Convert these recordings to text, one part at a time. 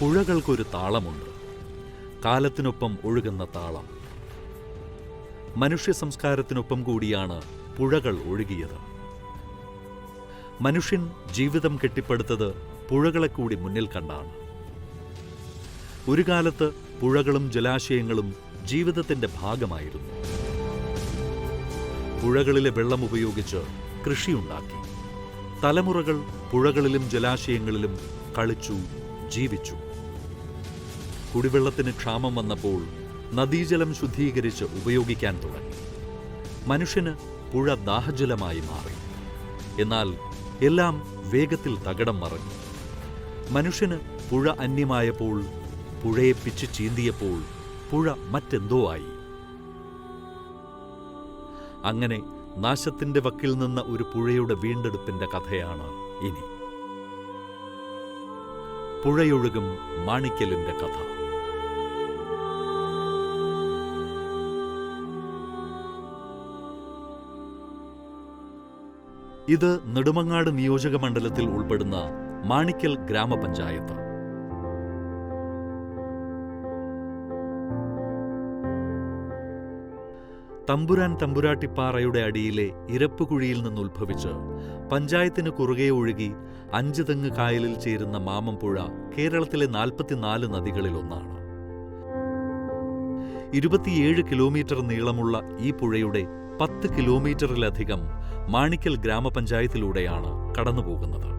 പുഴകൾക്കൊരു താളമുണ്ട്, കാലത്തിനൊപ്പം ഒഴുകുന്ന താളം. മനുഷ്യ സംസ്കാരത്തിനൊപ്പം കൂടിയാണ് പുഴകൾ ഒഴുകിയത്. മനുഷ്യൻ ജീവിതം കെട്ടിപ്പടുത്തത് പുഴകളെ കൂടി മുന്നിൽ കണ്ടാണ്. ഒരു കാലത്ത് പുഴകളും ജലാശയങ്ങളും ജീവിതത്തിന്റെ ഭാഗമായിരുന്നു. പുഴകളിലെ വെള്ളം ഉപയോഗിച്ച് കൃഷിയുണ്ടാക്കി. തലമുറകൾ പുഴകളിലും ജലാശയങ്ങളിലും കളിച്ചു, ജീവിച്ചു. കുടിവെള്ളത്തിന് ക്ഷാമം വന്നപ്പോൾ നദീജലം ശുദ്ധീകരിച്ച് ഉപയോഗിക്കാൻ തുടങ്ങി. മനുഷ്യന് പുഴ ദാഹജലമായി മാറി. എന്നാൽ എല്ലാം വേഗത്തിൽ തകിടം മറിഞ്ഞു. മനുഷ്യന് പുഴ അന്യമായപ്പോൾ, പുഴയെ പിച്ച് ചീന്തിയപ്പോൾ പുഴ മറ്റെന്തോ ആയി. അങ്ങനെ നാശത്തിന്റെ വക്കിൽ നിന്ന ഒരു പുഴയുടെ വീണ്ടെടുപ്പിന്റെ കഥയാണ് ഇനി. പുഴയൊഴുകും മാണിക്കലിന്റെ കഥ. ഇത് നെടുമങ്ങാട് നിയോജക മണ്ഡലത്തിൽ ഉൾപ്പെടുന്ന മാണിക്കൽ ഗ്രാമപഞ്ചായത്ത്. തമ്പുരാൻ തമ്പുരാട്ടിപ്പാറയുടെ അടിയിലെ ഇരപ്പുകുഴിയിൽ നിന്നുത്ഭവിച്ച് പഞ്ചായത്തിന് കുറുകെ ഒഴുകി 5 തെങ്ങ് കായലിൽ ചേരുന്ന മാമംപുഴ കേരളത്തിലെ 44 നദികളിലൊന്നാണ്. 27 കിലോമീറ്റർ നീളമുള്ള ഈ പുഴയുടെ 10 കിലോമീറ്ററിലധികം മാണിക്കൽ ഗ്രാമപഞ്ചായത്തിലൂടെയാണ് കടന്നുപോകുന്നത്.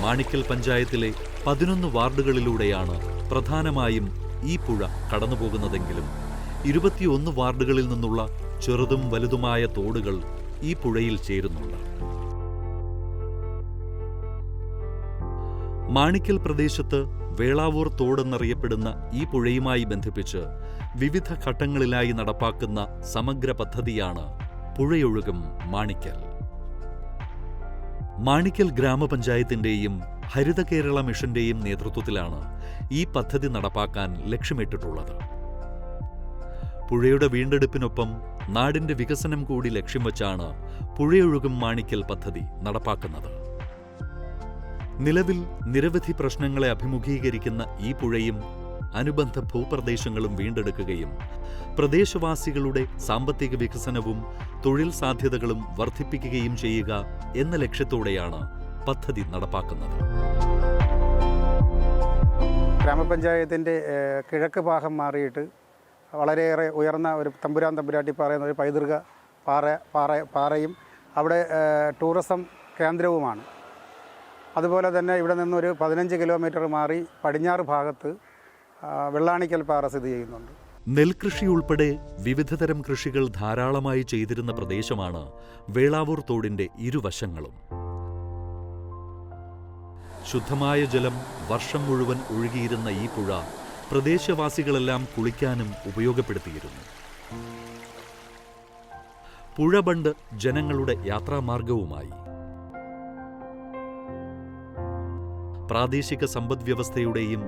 മാണിക്കൽ പഞ്ചായത്തിലെ 11 വാർഡുകളിലൂടെയാണ് പ്രധാനമായും ഈ പുഴ കടന്നുപോകുന്നതെങ്കിലും 21 വാർഡുകളിൽ നിന്നുള്ള ചെറുതും വലുതുമായ തോടുകൾ ഈ പുഴയിൽ ചേരുന്നുണ്ട്. മാണിക്കൽ പ്രദേശത്ത് വേളാവൂർ തോടെന്നറിയപ്പെടുന്ന ഈ പുഴയുമായി ബന്ധിപ്പിച്ച് വിവിധ ഘട്ടങ്ങളിലായി നടപ്പാക്കുന്ന സമഗ്ര പദ്ധതിയാണ് പുഴയൊഴുകും മാണിക്കൽ. മാണിക്കൽ ഗ്രാമപഞ്ചായത്തിന്റെയും ഹരിത കേരള മിഷന്റെയും നേതൃത്വത്തിലാണ് ഈ പദ്ധതി നടപ്പാക്കാൻ ലക്ഷ്യമിട്ടിട്ടുള്ളത്. പുഴയുടെ വീണ്ടെടുപ്പിനൊപ്പം നാടിന്റെ വികസനം കൂടി ലക്ഷ്യം വച്ചാണ് പുഴയൊഴുകും മാണിക്കൽ പദ്ധതി നടപ്പാക്കുന്നത്. നിലവിൽ നിരവധി പ്രശ്നങ്ങളെ അഭിമുഖീകരിക്കുന്ന ഈ പുഴയും അനുബന്ധ ഭൂപ്രദേശങ്ങളും വീണ്ടെടുക്കുകയും പ്രദേശവാസികളുടെ സാമ്പത്തിക വികസനവും തൊഴിൽ സാധ്യതകളും വർദ്ധിപ്പിക്കുകയും ചെയ്യുക എന്ന ലക്ഷ്യത്തോടെയാണ് പദ്ധതി നടപ്പാക്കുന്നത്. ഗ്രാമപഞ്ചായത്തിൻ്റെ കിഴക്ക് ഭാഗം മാറിയിട്ട് വളരെയേറെ ഉയർന്ന ഒരു തമ്പുരാൻ തമ്പുരാട്ടിപ്പാറ എന്നൊരു പൈതൃക പാറയും അവിടെ ടൂറിസം കേന്ദ്രവുമാണ്. അതുപോലെ തന്നെ ഇവിടെ നിന്നൊരു 15 കിലോമീറ്റർ മാറി പടിഞ്ഞാറ് ഭാഗത്ത് വെള്ളാണിക്കൽ പാറ സ്ഥിതി ചെയ്യുന്നുണ്ട്. നെൽകൃഷി ഉൾപ്പെടെ വിവിധതരം കൃഷികൾ ധാരാളമായി ചെയ്തിരുന്ന പ്രദേശമാണ് വേളാവൂർ തോടിന്റെ ഇരുവശങ്ങളും. ശുദ്ധമായ ജലം വർഷം മുഴുവൻ ഒഴുകിയിരുന്ന ഈ പുഴ പ്രദേശവാസികളെല്ലാം കുളിക്കാനും ഉപയോഗപ്പെടുത്തിയിരുന്നു. പുഴ ബണ്ട് ജനങ്ങളുടെ യാത്രാമാർഗവുമായി. പ്രാദേശിക സമ്പദ്വ്യവസ്ഥയുടെയും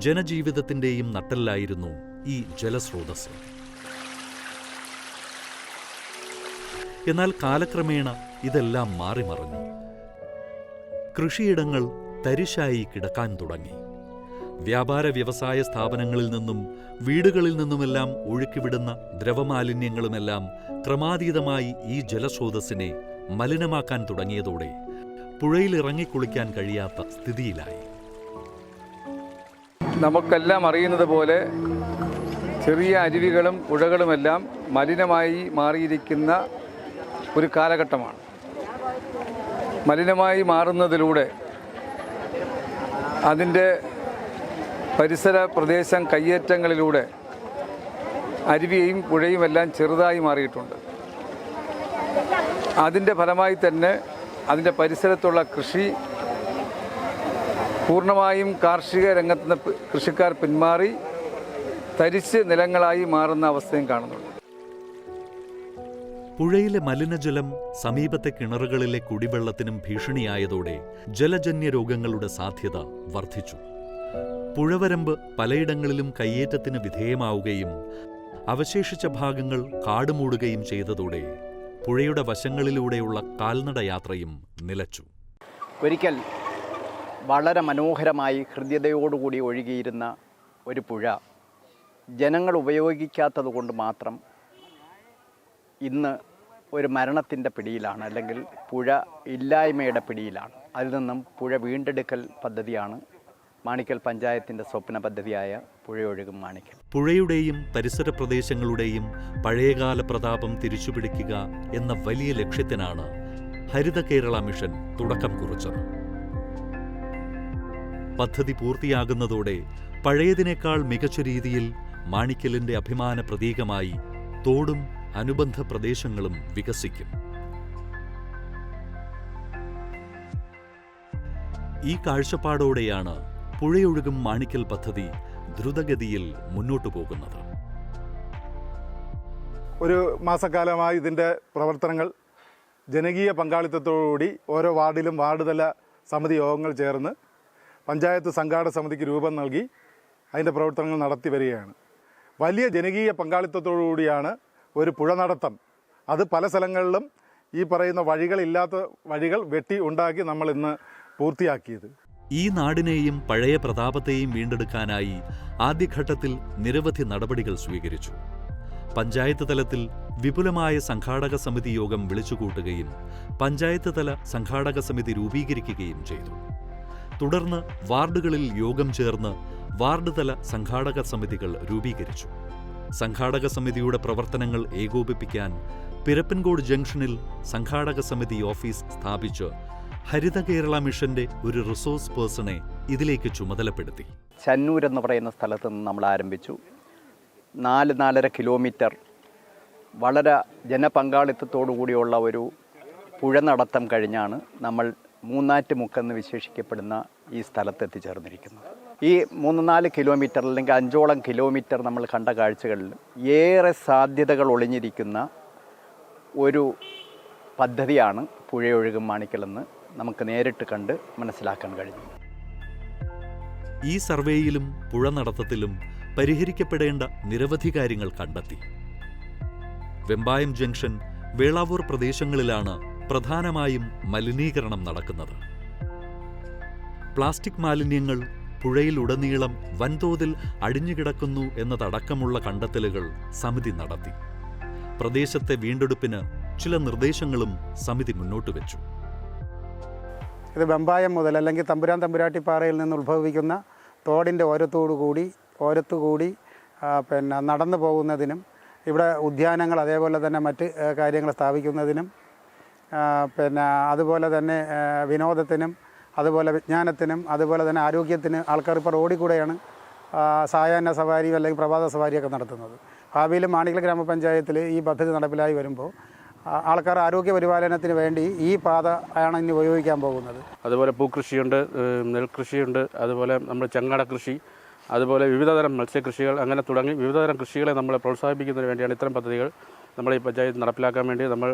ജനജീവിതത്തിന്റെയും നട്ടെല്ലായിരുന്നു ഈ ജലസ്രോതസ്. എന്നാൽ കാലക്രമേണ ഇതെല്ലാം മാറിമറിഞ്ഞു. കൃഷിയിടങ്ങൾ തരിശായി കിടക്കാൻ തുടങ്ങി. വ്യാപാര വ്യവസായ സ്ഥാപനങ്ങളിൽ നിന്നും വീടുകളിൽ നിന്നുമെല്ലാം ഒഴുക്കിവിടുന്ന ദ്രവമാലിന്യങ്ങളുമെല്ലാം ക്രമാതീതമായി ഈ ജലസ്രോതസ്സിനെ മലിനമാക്കാൻ തുടങ്ങിയതോടെ പുഴയിൽ ഇറങ്ങിക്കുളിക്കാൻ കഴിയാത്ത സ്ഥിതിയിലായി. നമുക്കെല്ലാം അറിയുന്നത് പോലെ ചെറിയ അരുവികളും പുഴകളുമെല്ലാം മലിനമായി മാറിയിരിക്കുന്ന ഒരു കാലഘട്ടമാണ്. മലിനമായി മാറുന്നതിലൂടെ അതിൻ്റെ പരിസര പ്രദേശം കയ്യേറ്റങ്ങളിലൂടെ അരുവിയും പുഴയുമെല്ലാം ചെറുതായി മാറിയിട്ടുണ്ട്. അതിൻ്റെ ഫലമായി തന്നെ അതിൻ്റെ പരിസരത്തുള്ള കൃഷി പൂർണ്ണമായും കാർഷിക രംഗത്ത് നിന്ന് കൃഷിക്കാർ പിന്മാറി തരിശ് നിലങ്ങളായി മാറുന്ന അവസ്ഥയും കാണുന്നുണ്ട്. പുഴയിലെ മലിനജലം സമീപത്തെ കിണറുകളിലെ കുടിവെള്ളത്തിനും ഭീഷണിയായതോടെ ജലജന്യ രോഗങ്ങളുടെ സാധ്യത വർദ്ധിച്ചു. പുഴവരമ്പ് പലയിടങ്ങളിലും കയ്യേറ്റത്തിന് വിധേയമാവുകയും അവശേഷിച്ച ഭാഗങ്ങൾ കാടുമൂടുകയും ചെയ്തതോടെ പുഴയുടെ വശങ്ങളിലൂടെയുള്ള കാൽനട യാത്രയും നിലച്ചു. ഒരിക്കൽ വളരെ മനോഹരമായി ഹൃദ്യതയോടുകൂടി ഒഴുകിയിരുന്ന ഒരു പുഴ ജനങ്ങൾ ഉപയോഗിക്കാത്തത് കൊണ്ട് മാത്രം ഇന്ന് ഒരു മരണത്തിൻ്റെ പിടിയിലാണ്, അല്ലെങ്കിൽ പുഴ ഇല്ലായ്മയുടെ പിടിയിലാണ്. അതിൽ നിന്നും പുഴ വീണ്ടെടുക്കൽ പദ്ധതിയാണ് മാണിക്കൽ പഞ്ചായത്തിൻ്റെ സ്വപ്ന പദ്ധതിയായ പുഴയൊഴുകും മാണിക്കൽ. പുഴയുടെയും പരിസര പ്രദേശങ്ങളുടെയും പഴയകാല പ്രതാപം തിരിച്ചുപിടിക്കുക എന്ന വലിയ ലക്ഷ്യത്തിനാണ് ഹരിത കേരള മിഷൻ തുടക്കം കുറിച്ചത്. പദ്ധതി പൂർത്തിയാകുന്നതോടെ പഴയതിനേക്കാൾ മികച്ച രീതിയിൽ മാണിക്കലിന്റെ അഭിമാന പ്രതീകമായി തോടും അനുബന്ധ പ്രദേശങ്ങളും വികസിക്കും. ഈ കാഴ്ചപ്പാടോടെയാണ് പുഴയൊഴുകും മാണിക്കൽ പദ്ധതി ദ്രുതഗതിയിൽ മുന്നോട്ടു പോകുന്നത്. ഒരു മാസക്കാലമായി ഇതിൻ്റെ പ്രവർത്തനങ്ങൾ ജനകീയ പങ്കാളിത്തത്തോടുകൂടി ഓരോ വാർഡിലും വാർഡ് തല സമിതി യോഗങ്ങൾ ചേർന്ന് പഞ്ചായത്ത് സംഘാടക സമിതിക്ക് രൂപം നൽകി അതിൻ്റെ പ്രവർത്തനങ്ങൾ നടത്തി വരികയാണ്. വലിയ ജനകീയ പങ്കാളിത്തത്തോടുകൂടിയാണ് ഒരു പുഴ നടത്തം. അത് പല സ്ഥലങ്ങളിലും ഈ പറയുന്ന വഴികളില്ലാത്ത വഴികൾ വെട്ടി ഉണ്ടാക്കി നമ്മൾ ഇന്ന് പൂർത്തിയാക്കിയത്. ഈ നാടിനെയും പഴയ പ്രതാപത്തെയും വീണ്ടെടുക്കാനായി ആദ്യഘട്ടത്തിൽ നിരവധി നടപടികൾ സ്വീകരിച്ചു. പഞ്ചായത്ത് തലത്തിൽ വിപുലമായ സംഘാടക സമിതി യോഗം വിളിച്ചുകൂട്ടുകയും പഞ്ചായത്ത് തല സംഘാടക സമിതി രൂപീകരിക്കുകയും ചെയ്തു. തുടർന്ന് വാർഡുകളിൽ യോഗം ചേർന്ന് വാർഡ് തല സംഘാടക സമിതികൾ രൂപീകരിച്ചു. സംഘാടക സമിതിയുടെ പ്രവർത്തനങ്ങൾ ഏകോപിപ്പിക്കാൻ പിരപ്പൻകോട് ജംഗ്ഷനിൽ സംഘാടക സമിതി ഓഫീസ് സ്ഥാപിച്ച് ഹരിത കേരള മിഷന്റെ ഒരു റിസോഴ്സ് പേഴ്സണെ ഇതിലേക്ക് ചുമതലപ്പെടുത്തി. ചന്നൂർ എന്ന് പറയുന്ന സ്ഥലത്ത് നിന്ന് നമ്മൾ ആരംഭിച്ചു. 4-4.5 കിലോമീറ്റർ വളരെ ജനപങ്കാളിത്തത്തോടു കൂടിയുള്ള ഒരു പുഴ നടത്തം കഴിഞ്ഞാണ് നമ്മൾ മൂന്നാറ്റുമുക്കെന്ന് വിശേഷിക്കപ്പെടുന്ന ഈ സ്ഥലത്ത് എത്തിച്ചേർന്നിരിക്കുന്നത്. ഈ 3-4 കിലോമീറ്റർ അല്ലെങ്കിൽ 5ഓളം കിലോമീറ്റർ നമ്മൾ കണ്ട കാഴ്ചകളിൽ ഏറെ സാധ്യതകൾ ഒളിഞ്ഞിരിക്കുന്ന ഒരു പദ്ധതിയാണ് പുഴയൊഴുകും മാണിക്കലെന്ന് നമുക്ക് നേരിട്ട് കണ്ട് മനസ്സിലാക്കാൻ കഴിഞ്ഞു. ഈ സർവേയിലും പുഴ നടത്തത്തിലും പരിഹരിക്കപ്പെടേണ്ട നിരവധി കാര്യങ്ങൾ കണ്ടെത്തി. വെമ്പായം ജംഗ്ഷൻ, വേളാവൂർ പ്രദേശങ്ങളിലാണ് പ്രധാനമായും മലിനീകരണം നടക്കുന്നത്. പ്ലാസ്റ്റിക് മാലിന്യങ്ങൾ പുഴയിലുടനീളം വൻതോതിൽ അടിഞ്ഞുകിടക്കുന്നു എന്നതടക്കമുള്ള കണ്ടെത്തലുകൾ സമിതി നടത്തി. പ്രദേശത്തെ വീണ്ടെടുപ്പിന് ചില നിർദ്ദേശങ്ങളും സമിതി മുന്നോട്ട് വെച്ചു. ഇത് വെമ്പായം മുതൽ അല്ലെങ്കിൽ തമ്പുരാട്ടിപ്പാറയിൽ നിന്ന് ഉത്ഭവിക്കുന്ന തോടിൻ്റെ ഓരത്തുകൂടി നടന്നു പോകുന്നതിനും ഇവിടെ ഉദ്യാനങ്ങൾ അതേപോലെ തന്നെ മറ്റ് കാര്യങ്ങൾ സ്ഥാപിക്കുന്നതിനും അതുപോലെ തന്നെ വിനോദത്തിനും അതുപോലെ വിജ്ഞാനത്തിനും അതുപോലെ തന്നെ ആരോഗ്യത്തിന് ആൾക്കാർ ഇപ്പോൾ റോഡിൽ കൂടെയാണ് സായാഹ്ന സവാരി അല്ലെങ്കിൽ പ്രഭാത സവാരിയൊക്കെ നടത്തുന്നത്. ഭാവിയിൽ മാണിക്കൽ ഗ്രാമപഞ്ചായത്തിൽ ഈ പദ്ധതി നടപ്പിലായി വരുമ്പോൾ ആൾക്കാർ ആരോഗ്യ പരിപാലനത്തിന് വേണ്ടി ഈ പാത ആണ് ഇനി ഉപയോഗിക്കാൻ പോകുന്നത്. അതുപോലെ പൂക്കൃഷിയുണ്ട്, നെൽകൃഷിയുണ്ട്, അതുപോലെ നമ്മൾ ചങ്ങാട കൃഷി, അതുപോലെ വിവിധതരം മത്സ്യകൃഷികൾ, അങ്ങനെ തുടങ്ങി വിവിധതരം കൃഷികളെ നമ്മൾ പ്രോത്സാഹിപ്പിക്കുന്നതിന് വേണ്ടിയാണ് ഇത്തരം പദ്ധതികൾ നമ്മൾ ഈ പഞ്ചായത്ത് നടപ്പിലാക്കാൻ വേണ്ടി നമ്മൾ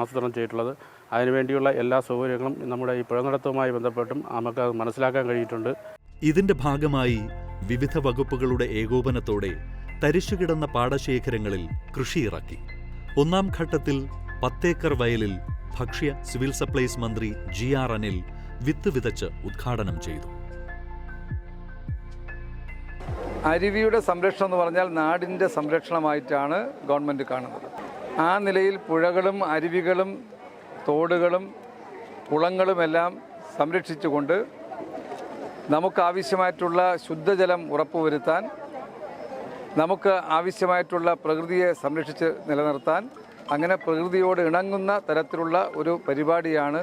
ആസൂത്രണം ചെയ്തിട്ടുള്ളത്. അതിനുവേണ്ടിയുള്ള എല്ലാ സൗകര്യങ്ങളും നമ്മുടെ ഈ പുഴ നടത്തവുമായി ബന്ധപ്പെട്ടും നമുക്ക് അത് മനസ്സിലാക്കാൻ കഴിഞ്ഞിട്ടുണ്ട്. ഇതിന്റെ ഭാഗമായി വിവിധ വകുപ്പുകളുടെ ഏകോപനത്തോടെ തരിശുകിടന്ന പാടശേഖരങ്ങളിൽ കൃഷിയിറക്കി. 1ാം ഘട്ടത്തിൽ 10 ഏക്കർ വയലിൽ ഭക്ഷ്യ സിവിൽ സപ്ലൈസ് മന്ത്രി GR അനിൽ വിത്ത് വിതച്ച് ഉദ്ഘാടനം ചെയ്തു. അരുവിയുടെ സംരക്ഷണം എന്ന് പറഞ്ഞാൽ നാടിൻ്റെ സംരക്ഷണമായിട്ടാണ് ഗവൺമെൻറ് കാണുന്നത്. ആ നിലയിൽ പുഴകളും അരുവികളും തോടുകളും കുളങ്ങളുമെല്ലാം സംരക്ഷിച്ചുകൊണ്ട് നമുക്കാവശ്യമായിട്ടുള്ള ശുദ്ധജലം ഉറപ്പുവരുത്താൻ, നമുക്ക് ആവശ്യമായിട്ടുള്ള പ്രകൃതിയെ സംരക്ഷിച്ച് നിലനിർത്താൻ, അങ്ങനെ പ്രകൃതിയോട് ഇണങ്ങുന്ന തരത്തിലുള്ള ഒരു പരിപാടിയാണ്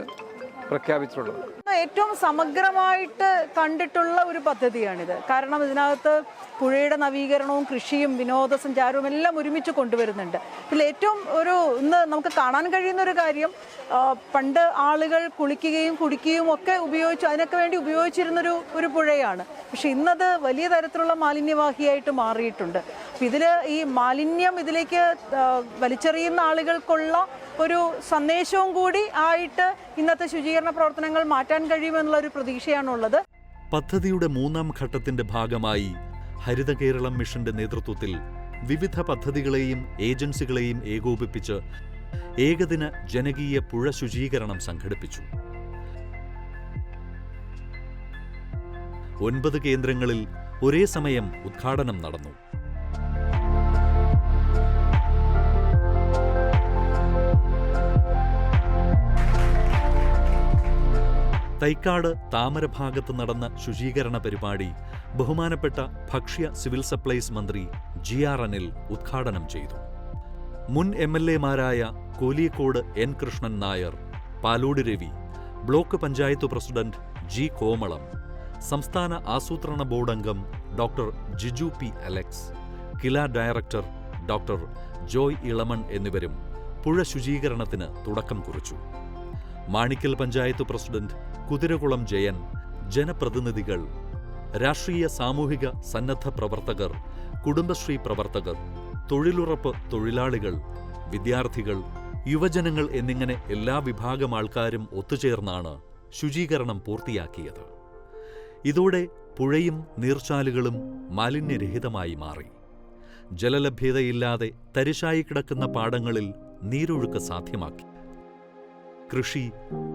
പ്രഖ്യാപിച്ചിട്ടുള്ളത്. ഏറ്റവും സമഗ്രമായിട്ട് കണ്ടിട്ടുള്ള ഒരു പദ്ധതിയാണിത്. കാരണം ഇതിനകത്ത് പുഴയുടെ നവീകരണവും കൃഷിയും വിനോദസഞ്ചാരവും എല്ലാം ഒരുമിച്ച് കൊണ്ടുവരുന്നുണ്ട്. ഇതിൽ ഏറ്റവും ഇന്ന് നമുക്ക് കാണാൻ കഴിയുന്ന ഒരു കാര്യം, പണ്ട് ആളുകൾ കുളിക്കുകയും കുടിക്കുകയും ഒക്കെ അതിനൊക്കെ വേണ്ടി ഉപയോഗിച്ചിരുന്നൊരു പുഴയാണ്. പക്ഷെ ഇന്നത് വലിയ തരത്തിലുള്ള മാലിന്യവാഹിയായിട്ട് മാറിയിട്ടുണ്ട്. ഇതിൽ ഈ മാലിന്യം ഇതിലേക്ക് വലിച്ചെറിയുന്ന ആളുകൾക്കുള്ള ഒരു സന്ദേശവും കൂടി ആയിട്ട് ഇന്നത്തെ ശുചീകരണ പ്രവർത്തനങ്ങൾ മാറ്റാൻ കഴിയുമെന്നുള്ള ഒരു പ്രതീക്ഷയാണുള്ളത്. പദ്ധതിയുടെ 3ാം ഘട്ടത്തിന്റെ ഭാഗമായി ഹരിത കേരളം മിഷന്റെ നേതൃത്വത്തിൽ വിവിധ പദ്ധതികളെയും ഏജൻസികളെയും ഏകോപിപ്പിച്ച് ഏകദിന ജനകീയ പുഴ ശുചീകരണം സംഘടിപ്പിച്ചു. 9 കേന്ദ്രങ്ങളിൽ ഒരേ സമയം ഉദ്ഘാടനം നടന്നു. തൈക്കാട് താമരഭാഗത്ത് നടന്ന ശുചീകരണ പരിപാടി ബഹുമാനപ്പെട്ട ഭക്ഷ്യ സിവിൽ സപ്ലൈസ് മന്ത്രി GR അനിൽ ഉദ്ഘാടനം ചെയ്തു. മുൻ MLA-മാരായ Koliyakode N. Krishnan Nair, Palode Ravi, block panchayat president G. Komalam, സംസ്ഥാന ആസൂത്രണ ബോർഡ് അംഗം doctor Jiju P. Alex, KILA director doctor Joy Elamon എന്നിവരും പുഴ ശുചീകരണത്തിന് തുടക്കം കുറിച്ചു. മാണിക്കൽ പഞ്ചായത്ത് പ്രസിഡന്റ് കുതിരകുളം ജയൻ, ജനപ്രതിനിധികൾ, രാഷ്ട്രീയ സാമൂഹിക സന്നദ്ധ പ്രവർത്തകർ, കുടുംബശ്രീ പ്രവർത്തകർ, തൊഴിലുറപ്പ് തൊഴിലാളികൾ, വിദ്യാർത്ഥികൾ, യുവജനങ്ങൾ എന്നിങ്ങനെ എല്ലാ വിഭാഗം ആൾക്കാരും ഒത്തുചേർന്നാണ് ശുചീകരണം പൂർത്തിയാക്കിയത്. ഇതോടെ പുഴയും നീർച്ചാലുകളും മാലിന്യരഹിതമായി മാറി. ജലലഭ്യതയില്ലാതെ തരിശായി കിടക്കുന്ന പാടങ്ങളിൽ നീരൊഴുക്ക് സാധ്യമാക്കി. കൃഷി,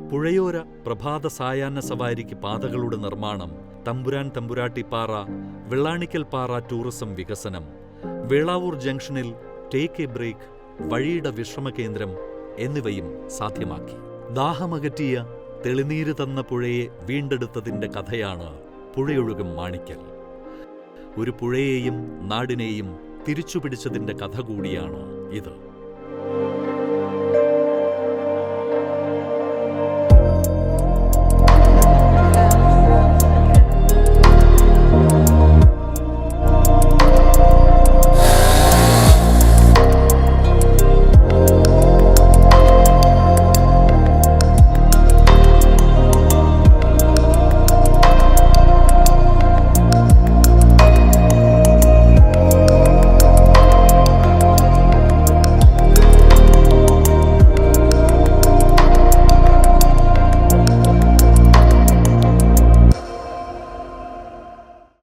പുഴയോര പ്രഭാത സായാഹ്ന സവാരിക്ക് പാതകളുടെ നിർമ്മാണം, തമ്പുരാൻ തമ്പുരാട്ടിപ്പാറ, വെള്ളാണിക്കൽ പാറ ടൂറിസം വികസനം, വേളാവൂർ ജംഗ്ഷനിൽ ടേക്ക് എ ബ്രേക്ക്, വഴിയുടെ വിശ്രമ കേന്ദ്രം എന്നിവയും സാധ്യമാക്കി. ദാഹമകറ്റിയ തെളിനീര് തന്ന പുഴയെ വീണ്ടെടുത്തതിന്റെ കഥയാണ് പുഴയൊഴുകും മാണിക്കൽ. ഒരു പുഴയെയും നാടിനെയും തിരിച്ചുപിടിച്ചതിന്റെ കഥ കൂടിയാണ് ഇത്.